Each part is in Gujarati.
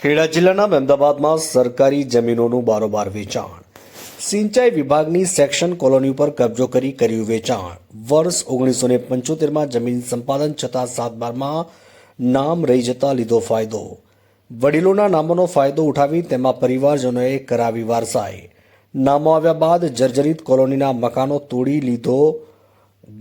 ખેડા જિલ્લાના મહેમદાબાદમાં સરકારી જમીનોનું બારોબાર વેચાણ. સિંચાઈ વિભાગની સેક્શન કોલોની ઉપર કબજો કરી કર્યું વેચાણ. વર્ષ 1975માં જમીન સંપાદન છતાં 7/12માં નામ રહી જતા લીધો ફાયદો. વડીલોના નામોનો ફાયદો ઉઠાવી તેમાં પરિવારજનોએ કરાવી વારસાઈ. નામો આવ્યા બાદ જર્જરિત કોલોનીના મકાનો તોડી લીધો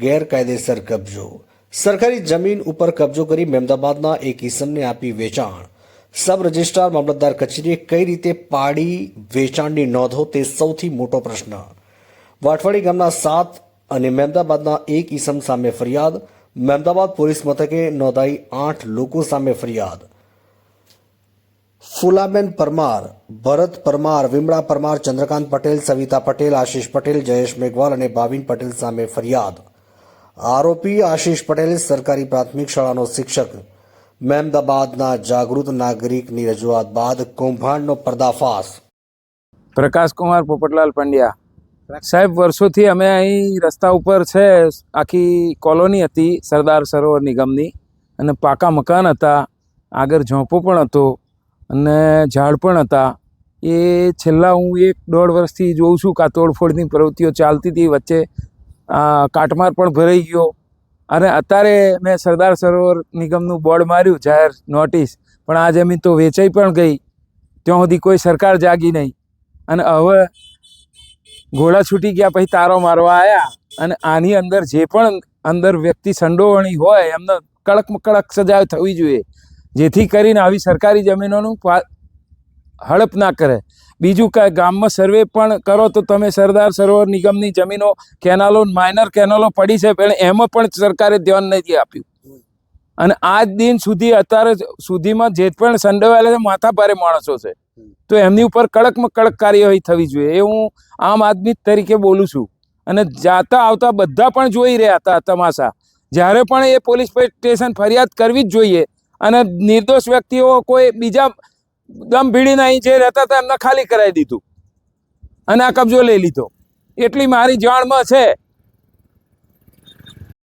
ગેરકાયદેસર કબજો. સરકારી જમીન ઉપર કબજો કરી મહેમદાબાદના એક ઇસમને આપી વેચાણ. સબ રજિસ્ટ્રાર મામલતદાર કચેરીએ કઈ રીતે પાડી વેચાણની નોંધો તે સૌથી મોટો પ્રશ્ન. વાટવાડી ગામના 7 અને મહેમદાબાદના એક ઇસમ સામે ફરિયાદ. મહેમદાબાદ પોલીસ મથકે નોંધાઈ 8 લોકો સામે ફરિયાદ. ફુલાબેન પરમાર, ભરત પરમાર, વિમળા પરમાર, ચંદ્રકાંત પટેલ, સવિતા પટેલ, આશીષ પટેલ, જયેશ મેઘવાલ અને ભાવિન પટેલ સામે ફરિયાદ. આરોપી આશીષ પટેલ સરકારી પ્રાથમિક શાળાનો શિક્ષક. મહેમદાબાદના જાગૃત નાગરિકની રજૂઆત બાદ કૌભાંડનો પર્દાફાશ. પ્રકાશકુમાર પોપટલાલ પંડ્યા. સાહેબ, વર્ષોથી અમે અહીં રસ્તા ઉપર છે, આખી કોલોની હતી સરદાર સરોવર નિગમની, અને પાકા મકાન હતા, આગળ ઝોંપો પણ હતો અને ઝાડ પણ હતા. એ છેલ્લા હું 1-1.5 વર્ષથી જોઉં છું કે આ તોડફોડની પ્રવૃત્તિઓ ચાલતી હતી. વચ્ચે કાટમાર પણ ભરાઈ ગયો, અને અત્યારે મેં સરદાર સરોવર નિગમનું બોર્ડ માર્યું, જાહેર નોટિસ, પણ આ જમીન તો વેચાઈ પણ ગઈ. ત્યાં સુધી કોઈ સરકાર જાગી નહીં, અને હવે ઘોડા છૂટી ગયા પછી તારો મારવા આવ્યા. અને આની અંદર જે પણ અંદર વ્યક્તિ સંડોવણી હોય એમને કડકમાં કડક સજા થવી જોઈએ, જેથી કરીને આવી સરકારી જમીનોનું હડપ ના કરે. બીજું કે ગામમાં સર્વે પણ કરો તો તમે સરદાર સરોવર નિગમની જમીનો, કેનાલો, માઇનર કેનાલો પડી છે, પણ એમાં પણ સરકારે ધ્યાન નથી આપ્યું. અને આજ દિન સુધી અત્યારે સુધીમાં જે પણ સંડોવાયેલા છે માથા ભારે માણસો છે, તો એમની ઉપર કડકમાં કડક કાર્યવાહી થવી જોઈએ, એ હું આમ આદમી તરીકે બોલું છું. અને જાતા આવતા બધા પણ જોઈ રહ્યા હતા તમાશા. જ્યારે પણ એ પોલીસ સ્ટેશન ફરિયાદ કરવી જ જોઈએ, અને નિર્દોષ વ્યક્તિઓ કોઈ બીજા દમ ભીડીને અહીં જે રહેતા હતા એમને ખાલી કરાવી દીધું અને આ કબજો લઈ લીધો. એટલી મારી જાણમાં છે.